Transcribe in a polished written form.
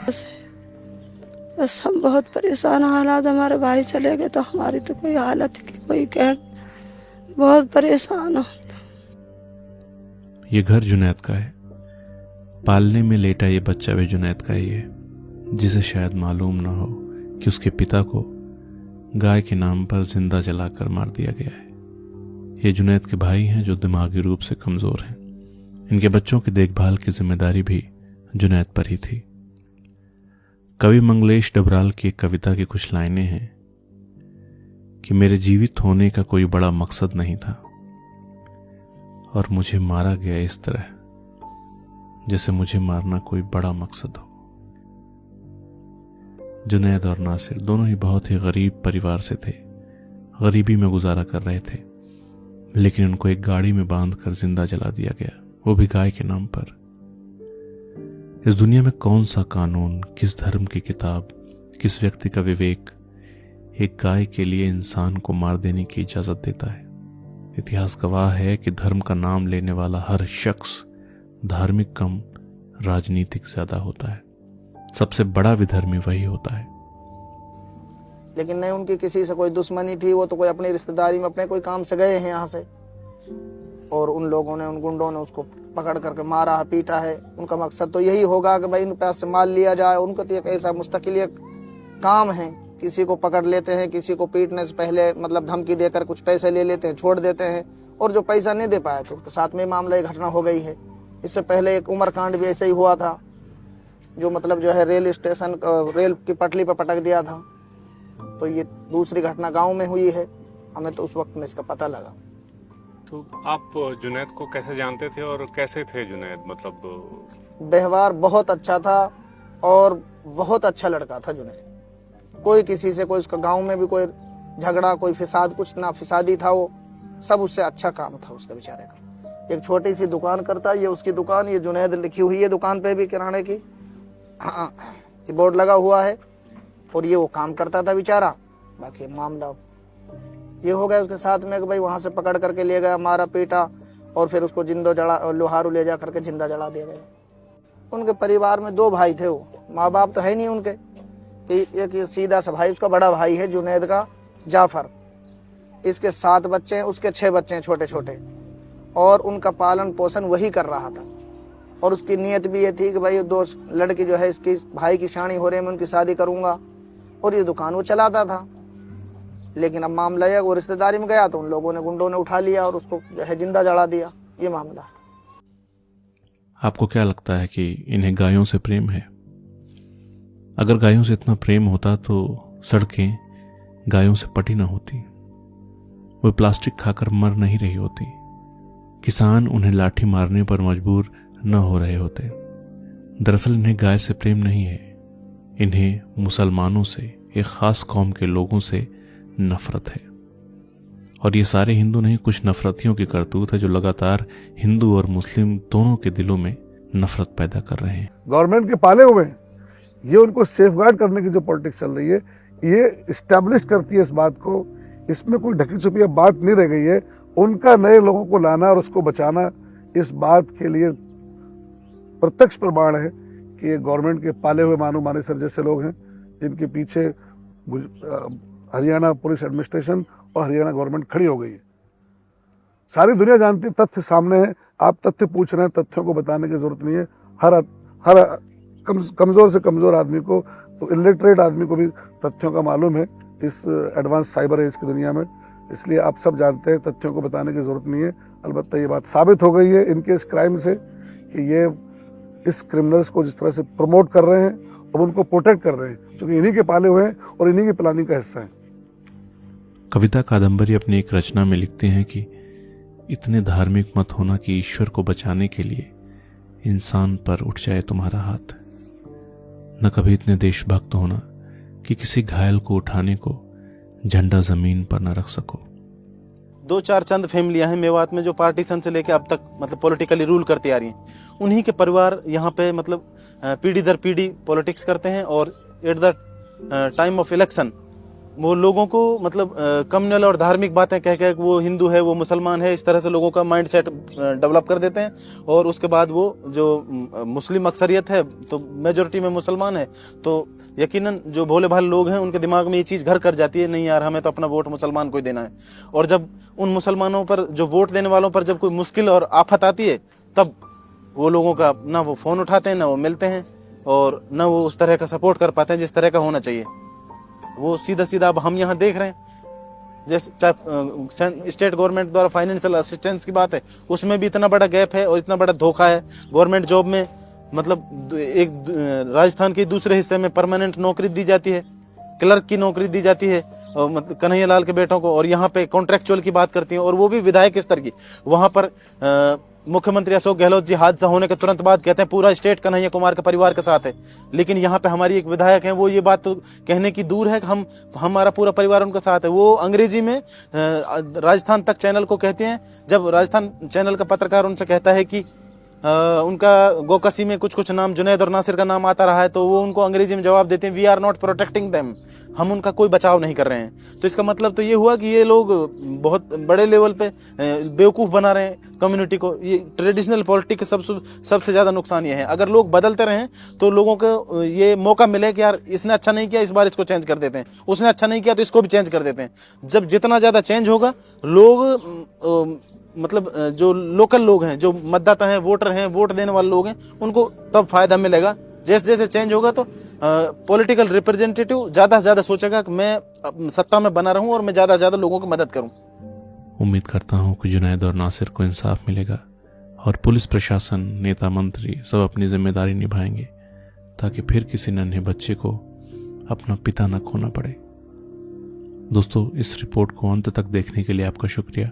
बस हम बहुत परेशान हालात, हमारे भाई चले गए तो हमारी तो कोई हालत की कोई कह, बहुत परेशान हो। ये घर जुनैद का है, पालने में लेटा ये बच्चा भी जुनैद का ही है, जिसे शायद मालूम न हो कि उसके पिता को गाय के नाम पर जिंदा जलाकर मार दिया गया है। ये जुनैद के भाई हैं जो दिमागी रूप से कमजोर हैं। इनके बच्चों की देखभाल की जिम्मेदारी भी जुनैद पर ही थी। कवि मंगलेश डबराल की एक कविता की कुछ लाइनें हैं कि मेरे जीवित होने का कोई बड़ा मकसद नहीं था और मुझे मारा गया इस तरह जैसे मुझे मारना कोई बड़ा मकसद हो। जुनैद और नासिर दोनों ही बहुत ही गरीब परिवार से थे, गरीबी में गुजारा कर रहे थे, लेकिन उनको एक गाड़ी में बांधकर जिंदा जला दिया गया, वो भी गाय के नाम पर। इस दुनिया में कौन सा कानून, किस धर्म की किताब, किस व्यक्ति का विवेक एक गाय के लिए इंसान को मार देने की इजाजत देता है? इतिहास गवाह है कि धर्म का नाम लेने वाला हर शख्स धार्मिक कम राजनीतिक ज्यादा होता है। सबसे बड़ा विधर्मी वही होता है। लेकिन नहीं, उनकी किसी से कोई दुश्मनी थी, वो तो कोई अपनी रिश्तेदारी में अपने कोई काम से गए हैं यहाँ से, और उन लोगों ने, उन गुंडों ने उसको पकड़ करके मारा है, पीटा है। उनका मकसद तो यही होगा कि भाई इन पैसे से माल लिया जाए। उनका तो एक ऐसा मुस्तकिल एक काम है, किसी को पकड़ लेते हैं, किसी को पीटने से पहले मतलब धमकी देकर कुछ पैसे ले लेते हैं, छोड़ देते हैं, और जो पैसा नहीं दे पाए तो उसके साथ में मामला एक घटना हो गई है। इससे पहले एक उमर कांड भी ऐसे ही हुआ था, जो मतलब जो है रेल स्टेशन, रेल की पटरी पर पटक दिया था। तो ये दूसरी घटना गांव में हुई है, हमें तो उस वक्त में इसका पता लगा। तो आप जुनैद को कैसे जानते थे और कैसे थे जुनैद? मतलब व्यवहार बहुत अच्छा था और बहुत अच्छा लड़का था जुनैद। कोई किसी से, कोई उसका गांव में भी कोई झगड़ा, कोई फिसाद, कुछ ना फिसादी था, वो सब उससे अच्छा काम था उसका बेचारे का। एक छोटी सी दुकान करता, ये उसकी दुकान, ये जुनैद लिखी हुई है दुकान पे भी, किराने की, हाँ, ये बोर्ड लगा हुआ है, और ये वो काम करता था बेचारा। बाकी मामला ये हो गया उसके साथ में कि भाई वहां से पकड़ करके ले गया, मारा पीटा, और फिर उसको जिंदा जला, लोहारू ले जा करके जिंदा जला दिया गया। उनके परिवार में 2 भाई थे, वो माँ बाप तो है नहीं उनके, कि एक सीधा सा भाई, उसका बड़ा भाई है जुनैद का, जाफर। इसके 7 बच्चे हैं, उसके 6 बच्चे हैं छोटे छोटे, और उनका पालन पोषण वही कर रहा था। और उसकी नीयत भी ये थी कि भाई 2 लड़की जो है इसकी भाई की शादी हो रही है, मैं उनकी शादी करूंगा, और ये दुकान वो चलाता था। लेकिन अब मामला है, वो रिश्तेदारी में गया तो उन लोगों ने, गुंडों ने उठा लिया और उसको जो है जिंदा जला दिया। ये मामला। आपको क्या लगता है कि इन्हें गायों से प्रेम है? अगर गायों से इतना प्रेम होता तो सड़कें गायों से पटी न होती, वो प्लास्टिक खाकर मर नहीं रही होती, किसान उन्हें लाठी मारने पर मजबूर न हो रहे होते। दरअसल इन्हें गाय से प्रेम नहीं है, इन्हें मुसलमानों से, एक खास कौम के लोगों से नफरत है। और ये सारे हिंदू नहीं, कुछ नफरतियों की करतूत है जो लगातार हिंदू और मुस्लिम दोनों के दिलों में नफरत पैदा कर रहे हैं। गवर्नमेंट के पाले हुए ये उनको सेफगार्ड करने की जो पॉलिटिक्स चल रही है, ये इस्टेब्लिश करती है इस बात को, इसमें कोई ढकी छुपी बात नहीं रह गई है। उनका नए लोगों को लाना और उसको बचाना इस बात के लिए प्रत्यक्ष प्रमाण है कि ये गवर्नमेंट के पाले हुए मानो माने सर जैसे लोग हैं, जिनके पीछे हरियाणा पुलिस एडमिनिस्ट्रेशन और हरियाणा गवर्नमेंट खड़ी हो गई है। सारी दुनिया जानती है, तथ्य सामने है। आप तथ्य पूछ रहे हैं, तथ्यों को बताने की जरूरत नहीं है। हर कमजोर से कमजोर आदमी को, तो इलिटरेट आदमी को भी तथ्यों का मालूम है इस एडवांस साइबर एज की दुनिया में। इसलिए आप सब जानते हैं, तथ्यों को बताने की जरूरत नहीं है। अलबत्ता ये बात साबित हो गई है इनके इस क्राइम से कि ये इस क्रिमिनल्स को जिस तरह से प्रमोट कर रहे हैं, अब उनको प्रोटेक्ट कर रहे हैं, क्योंकि इन्हीं के पाले हुए हैं और इन्हीं की प्लानिंग का हिस्सा है। कविता कादम्बरी अपनी एक रचना में लिखते हैं कि इतने धार्मिक मत होना कि ईश्वर को बचाने के लिए इंसान पर उठ जाए तुम्हारा हाथ, न कभी इतने देशभक्त होना कि किसी घायल को उठाने को झंडा जमीन पर न रख सको। 2-4 चंद फैमिलियां हैं मेवात में जो पार्टीशन से लेके अब तक मतलब पॉलिटिकली रूल करती आ रही हैं। उन्हीं के परिवार यहाँ पे मतलब पीढ़ी दर पीढ़ी पॉलिटिक्स करते हैं, और at the time of election वो लोगों को मतलब कम्युनल और धार्मिक बातें कह कह वो हिंदू है, वो मुसलमान है, इस तरह से लोगों का माइंड सेट डेवलप कर देते हैं। और उसके बाद वो जो मुस्लिम अक्सरियत है तो मेजोरिटी में मुसलमान है, तो यकीनन जो भोले भाले लोग हैं उनके दिमाग में ये चीज़ घर कर जाती है, नहीं यार हमें तो अपना वोट मुसलमान को ही देना है। और जब उन मुसलमानों पर, जो वोट देने वालों पर जब कोई मुश्किल और आफत आती है, तब वो लोगों का ना वो फ़ोन उठाते हैं, ना वो मिलते हैं, और ना वो उस तरह का सपोर्ट कर पाते हैं जिस तरह का होना चाहिए। वो सीधा सीधा अब हम यहाँ देख रहे हैं, जैसे चाहे स्टेट गवर्नमेंट द्वारा फाइनेंशियल असिस्टेंस की बात है, उसमें भी इतना बड़ा गैप है और इतना बड़ा धोखा है। गवर्नमेंट जॉब में मतलब एक राजस्थान के दूसरे हिस्से में परमानेंट नौकरी दी जाती है, क्लर्क की नौकरी दी जाती है और मतलब कन्हैया लाल के बेटों को, और यहाँ पे कॉन्ट्रेक्चुअल की बात करती हैं, और वो भी विधायक स्तर की। वहाँ पर मुख्यमंत्री अशोक गहलोत जी हादसा होने के तुरंत बाद कहते हैं पूरा स्टेट कन्हैया कुमार के परिवार के साथ है, लेकिन यहाँ पे हमारी एक विधायक है, वो ये बात तो कहने की दूर है कि हमारा पूरा परिवार उनके साथ है। वो अंग्रेजी में राजस्थान तक चैनल को कहते हैं, जब राजस्थान चैनल का पत्रकार उनसे कहता है कि उनका गोकसी में कुछ कुछ नाम जुनैद और नासिर का नाम आता रहा है, तो वो उनको अंग्रेजी में जवाब देते हैं, we are not protecting them, हम उनका कोई बचाव नहीं कर रहे हैं। तो इसका मतलब तो ये हुआ कि ये लोग बहुत बड़े लेवल पे बेवकूफ़ बना रहे हैं कम्युनिटी को। ये ट्रेडिशनल पॉलिटिक्स सबसे ज़्यादा नुकसान ये है। अगर लोग बदलते रहें तो लोगों को ये मौका मिले कि यार इसने अच्छा नहीं किया, इस बार इसको चेंज कर देते हैं, उसने अच्छा नहीं किया तो इसको भी चेंज कर देते हैं। जब जितना ज़्यादा चेंज होगा, लोग मतलब जो लोकल लोग हैं, जो मतदाता हैं, वोटर हैं, वोट देने वाले लोग हैं, उनको तब फायदा मिलेगा। जैसे जैसे चेंज होगा तो पॉलिटिकल रिप्रेजेंटेटिव ज़्यादा से ज़्यादा सोचेगा कि मैं सत्ता में बना रहूं और मैं ज़्यादा से ज़्यादा लोगों की मदद करूं। उम्मीद करता हूं कि जुनैद और नासिर को इंसाफ मिलेगा और पुलिस प्रशासन, नेता मंत्री सब अपनी जिम्मेदारी निभाएंगे, ताकि फिर किसी नन्हे बच्चे को अपना पिता न खोना पड़े। दोस्तों, इस रिपोर्ट को अंत तक देखने के लिए आपका शुक्रिया।